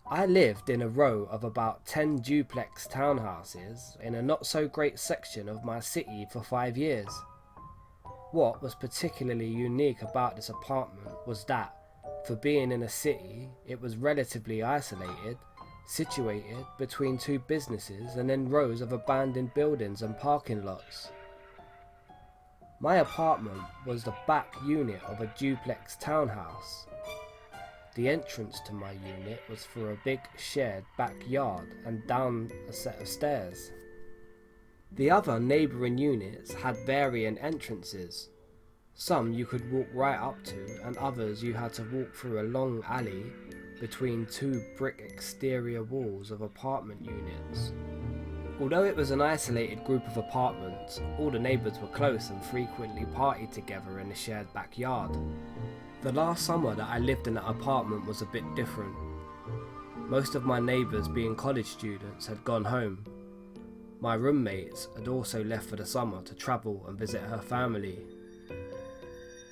I lived in a row of about 10 duplex townhouses in a not so great section of my city for 5 years. What was particularly unique about this apartment was that, for being in a city, it was relatively isolated, situated between two businesses and in rows of abandoned buildings and parking lots. My apartment was the back unit of a duplex townhouse. The entrance to my unit was through a big shared backyard and down a set of stairs. The other neighbouring units had varying entrances. Some you could walk right up to, and others you had to walk through a long alley between two brick exterior walls of apartment units. Although it was an isolated group of apartments, all the neighbours were close and frequently partied together in the shared backyard. The last summer that I lived in that apartment was a bit different. Most of my neighbours, being college students, had gone home. My roommates had also left for the summer to travel and visit her family.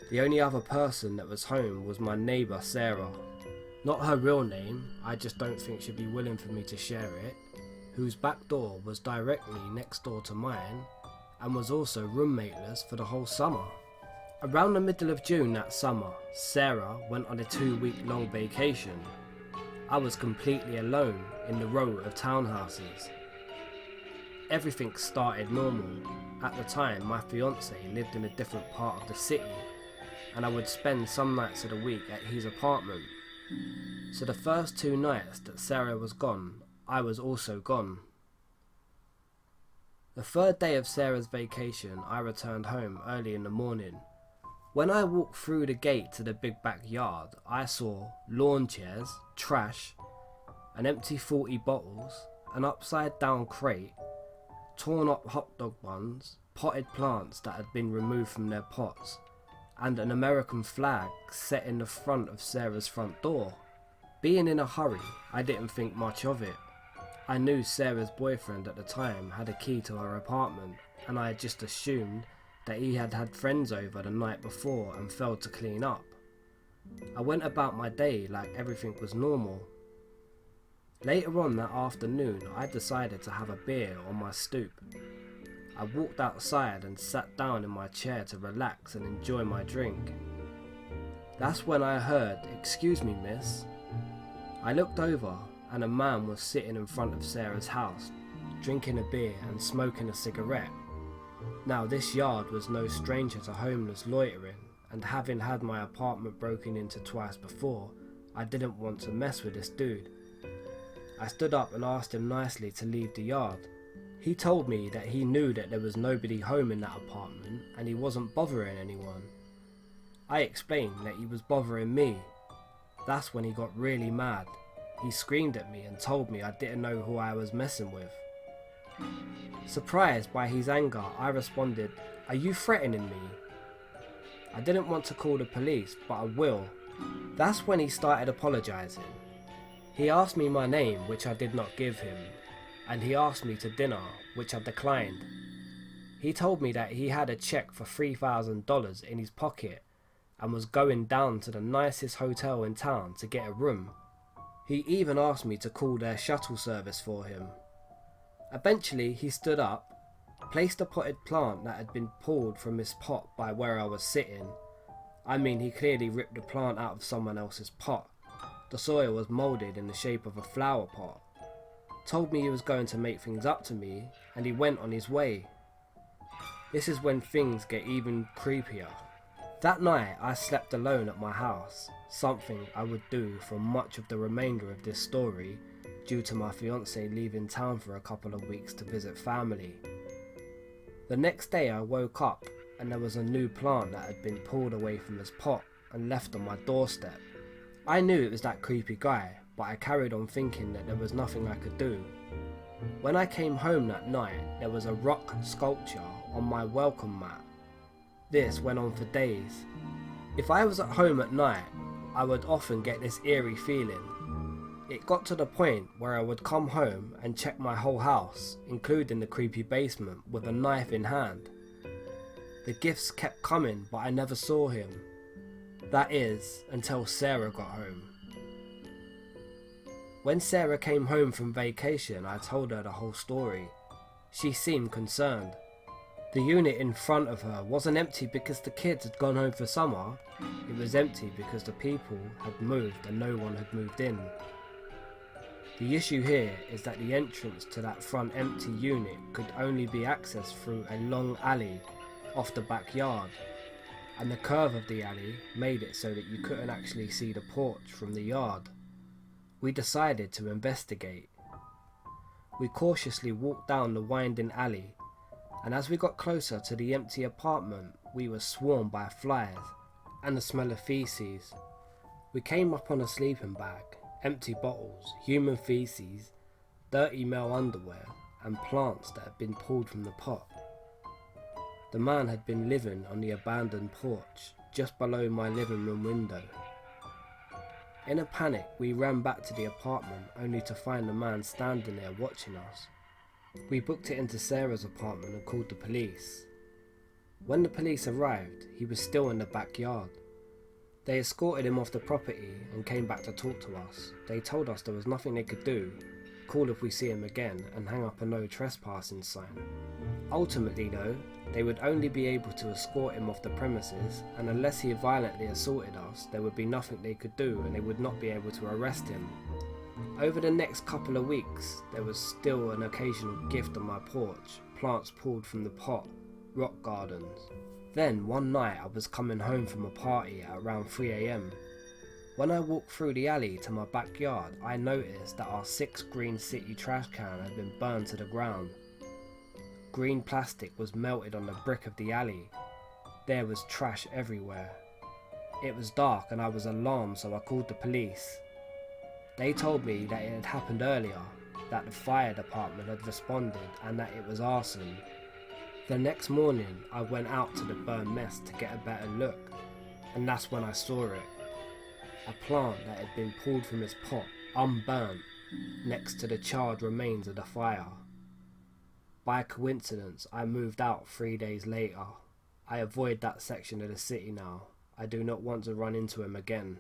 The only other person that was home was my neighbour Sarah. Not her real name, I just don't think she'd be willing for me to share it, whose back door was directly next door to mine and was also roommateless for the whole summer. Around the middle of June that summer, Sarah went on a 2-week-long vacation. I was completely alone in the row of townhouses. Everything started normal. At the time, my fiance lived in a different part of the city, and I would spend some nights of the week at his apartment. So the first 2 nights that Sarah was gone, I was also gone. The 3rd day of Sarah's vacation, I returned home early in the morning. When I walked through the gate to the big backyard, I saw lawn chairs, trash, an empty 40 bottles, an upside down crate, torn up hot dog buns, potted plants that had been removed from their pots, and an American flag set in the front of Sarah's front door. Being in a hurry, I didn't think much of it. I knew Sarah's boyfriend at the time had a key to her apartment, and I had just assumed that he had had friends over the night before and failed to clean up. I went about my day like everything was normal. Later on that afternoon, I decided to have a beer on my stoop. I walked outside and sat down in my chair to relax and enjoy my drink. That's when I heard, "Excuse me, miss." I looked over and a man was sitting in front of Sarah's house, drinking a beer and smoking a cigarette. Now this yard was no stranger to homeless loitering, and having had my apartment broken into twice before, I didn't want to mess with this dude. I stood up and asked him nicely to leave the yard. He told me that he knew that there was nobody home in that apartment and he wasn't bothering anyone. I explained that he was bothering me. That's when he got really mad. He screamed at me and told me I didn't know who I was messing with. Surprised by his anger, I responded, "Are you threatening me?" I didn't want to call the police, but I will. That's when he started apologising. He asked me my name, which I did not give him, and he asked me to dinner, which I declined. He told me that he had a cheque for $3,000 in his pocket and was going down to the nicest hotel in town to get a room. He even asked me to call their shuttle service for him. Eventually he stood up, placed a potted plant that had been pulled from his pot by where I was sitting. I mean, he clearly ripped the plant out of someone else's pot. The soil was moulded in the shape of a flower pot. Told me he was going to make things up to me, and he went on his way. This is when things get even creepier. That night I slept alone at my house, something I would do for much of the remainder of this story due to my fiancé leaving town for a couple of weeks to visit family. The next day I woke up and there was a new plant that had been pulled away from his pot and left on my doorstep. I knew it was that creepy guy, but I carried on thinking that there was nothing I could do. When I came home that night, there was a rock sculpture on my welcome mat. This went on for days. If I was at home at night, I would often get this eerie feeling. It got to the point where I would come home and check my whole house, including the creepy basement, with a knife in hand. The gifts kept coming, but I never saw him. That is, until Sarah got home. When Sarah came home from vacation, I told her the whole story. She seemed concerned. The unit in front of her wasn't empty because the kids had gone home for summer. It was empty because the people had moved and no one had moved in. The issue here is that the entrance to that front empty unit could only be accessed through a long alley off the backyard, and the curve of the alley made it so that you couldn't actually see the porch from the yard. We decided to investigate. We cautiously walked down the winding alley, and as we got closer to the empty apartment, we were swarmed by flies and the smell of feces. We came up on a sleeping bag, empty bottles, human feces, dirty male underwear, and plants that had been pulled from the pot. The man had been living on the abandoned porch just below my living room window. In a panic, we ran back to the apartment only to find the man standing there watching us. We booked it into Sarah's apartment and called the police. When the police arrived, he was still in the backyard. They escorted him off the property and came back to talk to us. They told us there was nothing they could do, call if we see him again, and hang up a no trespassing sign. Ultimately though, they would only be able to escort him off the premises, and unless he violently assaulted us, there would be nothing they could do and they would not be able to arrest him. Over the next couple of weeks, there was still an occasional gift on my porch, plants pulled from the pot, rock gardens. Then one night I was coming home from a party at around 3 AM. When I walked through the alley to my backyard, I noticed that our 6 green city trash can had been burned to the ground. Green plastic was melted on the brick of the alley. There was trash everywhere. It was dark and I was alarmed, so I called the police. They told me that it had happened earlier, that the fire department had responded and that it was arson. The next morning I went out to the burned mess to get a better look, and that's when I saw it. A plant that had been pulled from its pot, unburnt, next to the charred remains of the fire. By coincidence, I moved out 3 days later. I avoid that section of the city now. I do not want to run into him again.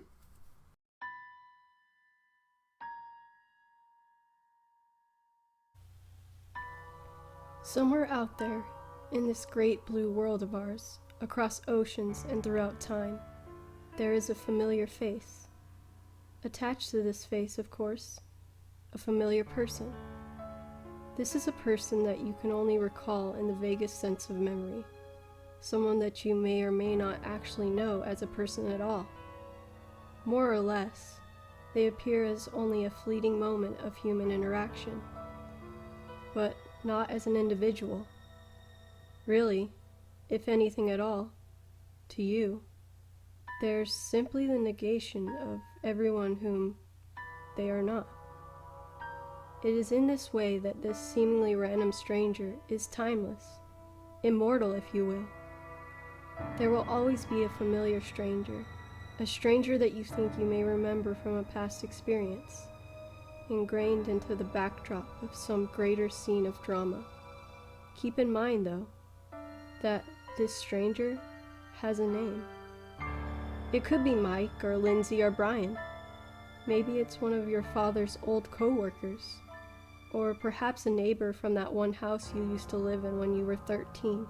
Somewhere out there, in this great blue world of ours, across oceans and throughout time, there is a familiar face. Attached to this face, of course, a familiar person. This is a person that you can only recall in the vaguest sense of memory, someone that you may or may not actually know as a person at all. More or less, they appear as only a fleeting moment of human interaction, but not as an individual. Really, if anything at all, to you, they're simply the negation of everyone whom they are not. It is in this way that this seemingly random stranger is timeless, immortal if you will. There will always be a familiar stranger, a stranger that you think you may remember from a past experience, ingrained into the backdrop of some greater scene of drama. Keep in mind, though, that this stranger has a name. It could be Mike or Lindsay or Brian. Maybe it's one of your father's old co-workers, or perhaps a neighbor from that one house you used to live in when you were 13.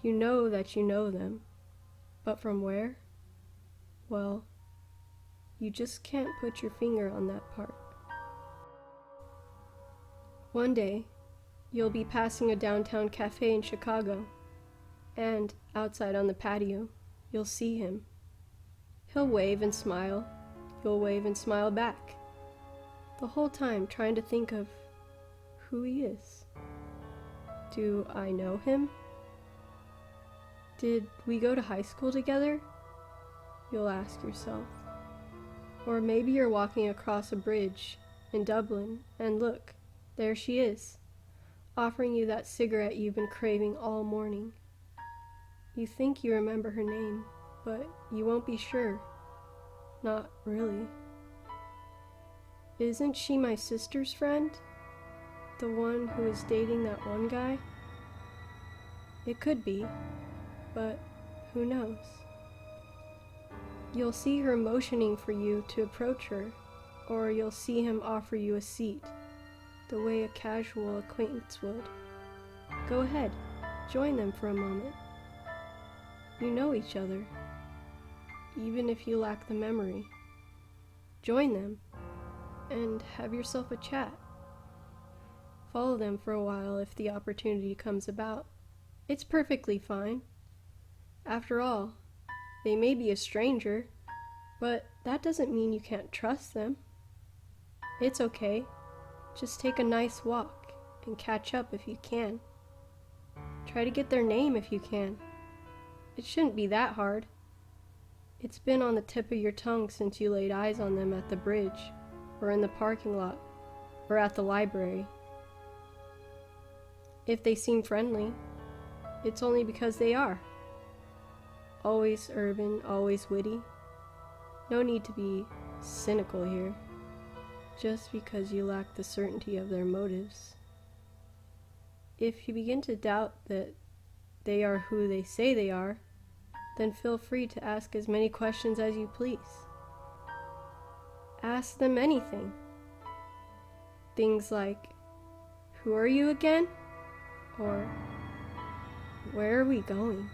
You know that you know them, but from where? Well, you just can't put your finger on that part. One day, you'll be passing a downtown cafe in Chicago, and outside on the patio, you'll see him. He'll wave and smile, you'll wave and smile back, the whole time trying to think of who he is. Do I know him? Did we go to high school together? You'll ask yourself. Or maybe you're walking across a bridge in Dublin, and look, there she is, offering you that cigarette you've been craving all morning. You think you remember her name, but you won't be sure. Not really. Isn't she my sister's friend? The one who is dating that one guy? It could be, but who knows? You'll see her motioning for you to approach her, Or you'll see him offer you a seat, the way a casual acquaintance would. Go ahead, join them for a moment. You know each other, even if you lack the memory. Join them, and have yourself a chat. Follow them for a while if the opportunity comes about. It's perfectly fine. After all, they may be a stranger, but that doesn't mean you can't trust them. It's okay. Just take a nice walk and catch up if you can. Try to get their name if you can. It shouldn't be that hard. It's been on the tip of your tongue since you laid eyes on them at the bridge, or in the parking lot, or at the library. If they seem friendly, it's only because they are. Always urban, always witty. No need to be cynical here, just because you lack the certainty of their motives. If you begin to doubt that they are who they say they are, then feel free to ask as many questions as you please. Ask them anything. Things like, "Who are you again?" Or, "Where are we going?"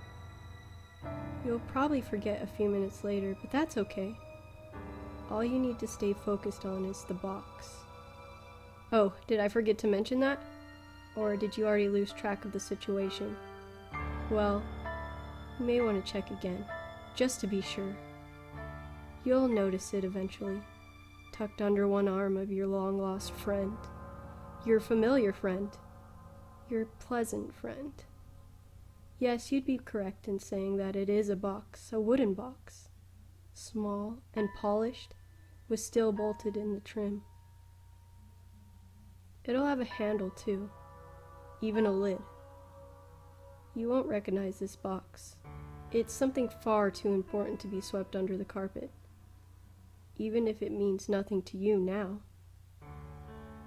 You'll probably forget a few minutes later, but that's okay. All you need to stay focused on is the box. Oh, did I forget to mention that? Or did you already lose track of the situation? Well, you may want to check again, just to be sure. You'll notice it eventually, tucked under one arm of your long-lost friend, your familiar friend, your pleasant friend. Yes, you'd be correct in saying that it is a box, a wooden box, small and polished, with steel bolted in the trim. It'll have a handle too, even a lid. You won't recognize this box. It's something far too important to be swept under the carpet, even if it means nothing to you now.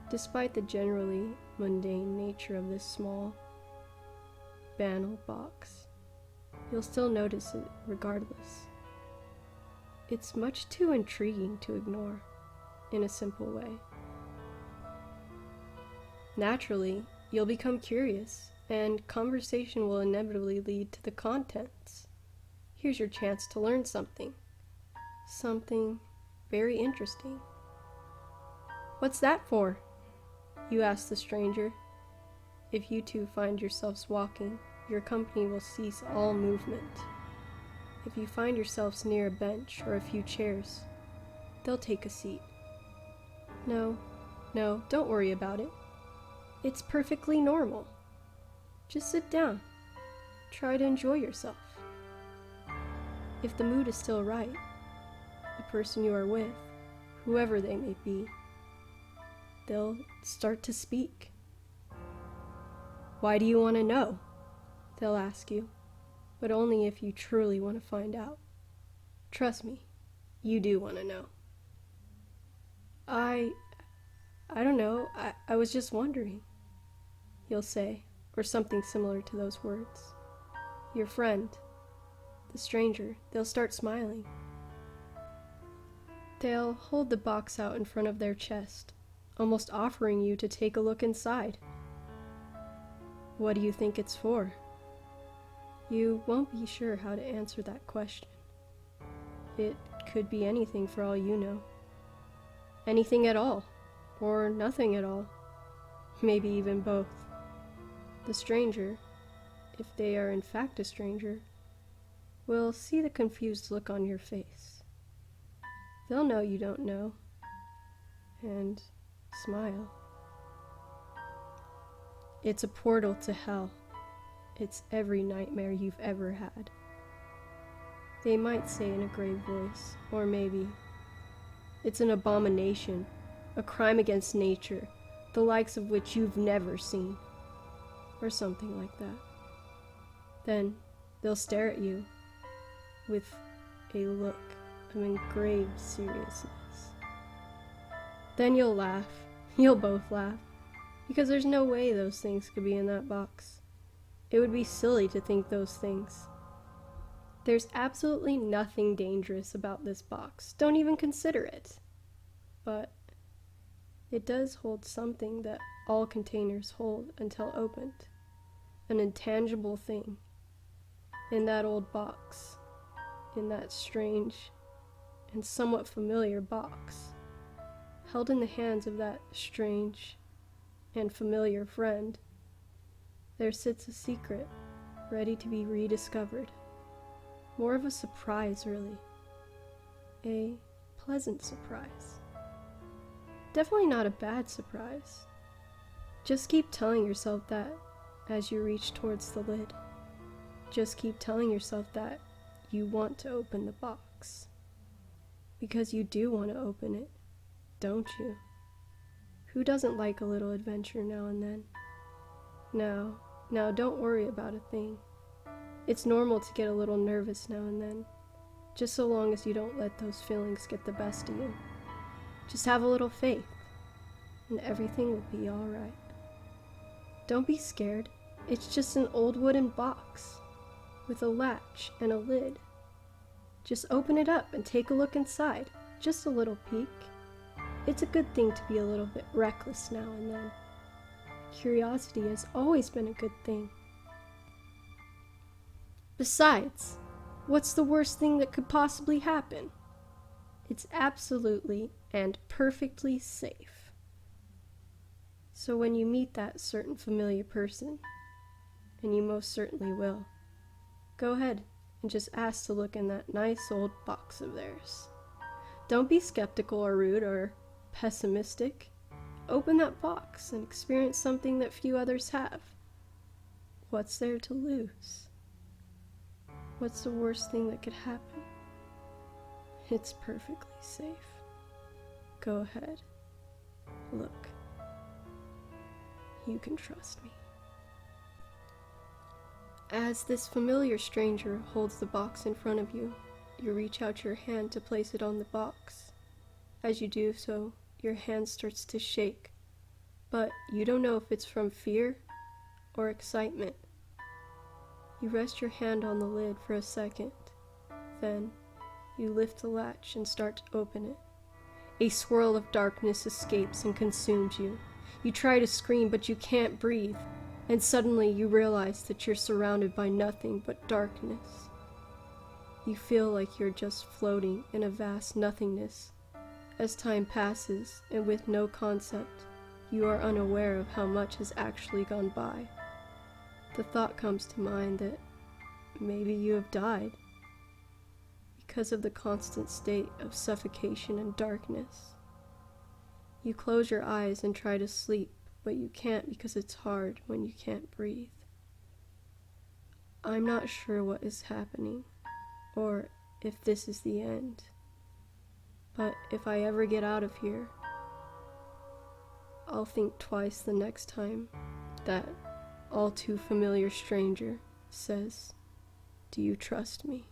Despite the generally mundane nature of this small, banal box, you'll still notice it regardless. It's much too intriguing to ignore in a simple way. Naturally, you'll become curious, and conversation will inevitably lead to the contents. Here's your chance to learn something very interesting. "What's that for?" you ask the stranger. If you two find yourselves walking, your company will cease all movement. If you find yourselves near a bench or a few chairs, they'll take a seat. No, don't worry about it. It's perfectly normal. Just sit down. Try to enjoy yourself. If the mood is still right, the person you are with, whoever they may be, they'll start to speak. "Why do you want to know?" they'll ask you, but only if you truly want to find out. Trust me, you do want to know. I don't know, I was just wondering," you'll say, or something similar to those words. Your friend, the stranger, they'll start smiling. They'll hold the box out in front of their chest, almost offering you to take a look inside. What do you think it's for? You won't be sure how to answer that question. It could be anything for all you know. Anything at all, or nothing at all. Maybe even both. The stranger, if they are in fact a stranger, will see the confused look on your face. They'll know you don't know, and smile. It's a portal to hell. It's every nightmare you've ever had. They might say in a grave voice, or maybe, "It's an abomination, a crime against nature, the likes of which you've never seen," or something like that. Then they'll stare at you with a look of engraved seriousness. Then you'll laugh. You'll both laugh, because there's no way those things could be in that box. It would be silly to think those things. There's absolutely nothing dangerous about this box. Don't even consider it. but it does hold something that all containers hold until opened. An intangible thing. In that old box. In that strange and somewhat familiar box. Held in the hands of that strange and familiar friend, there sits a secret, ready to be rediscovered. More of a surprise, really. A pleasant surprise. Definitely not a bad surprise. Just keep telling yourself that as you reach towards the lid. Just keep telling yourself that you want to open the box. Because you do want to open it, don't you? Who doesn't like a little adventure now and then? Now, don't worry about a thing. It's normal to get a little nervous now and then, just so long as you don't let those feelings get the best of you. Just have a little faith, and everything will be alright. Don't be scared. It's just an old wooden box, with a latch and a lid. Just open it up and take a look inside, just a little peek. It's a good thing to be a little bit reckless now and then. Curiosity has always been a good thing. Besides, what's the worst thing that could possibly happen? It's absolutely and perfectly safe. So when you meet that certain familiar person, and you most certainly will, go ahead and just ask to look in that nice old box of theirs. Don't be skeptical or rude or pessimistic. Open that box and experience something that few others have. What's there to lose? What's the worst thing that could happen? It's perfectly safe. Go ahead. Look. You can trust me. As this familiar stranger holds the box in front of you, you reach out your hand to place it on the box. As you do so, your hand starts to shake, but you don't know if it's from fear or excitement. You rest your hand on the lid for a second. Then, you lift the latch and start to open it. A swirl of darkness escapes and consumes you. You try to scream, but you can't breathe, and suddenly you realize that you're surrounded by nothing but darkness. You feel like you're just floating in a vast nothingness. As time passes, and with no concept, you are unaware of how much has actually gone by. The thought comes to mind that maybe you have died because of the constant state of suffocation and darkness. You close your eyes and try to sleep, but you can't because it's hard when you can't breathe. I'm not sure what is happening, or if this is the end. But if I ever get out of here, I'll think twice the next time that all too familiar stranger says, "Do you trust me?"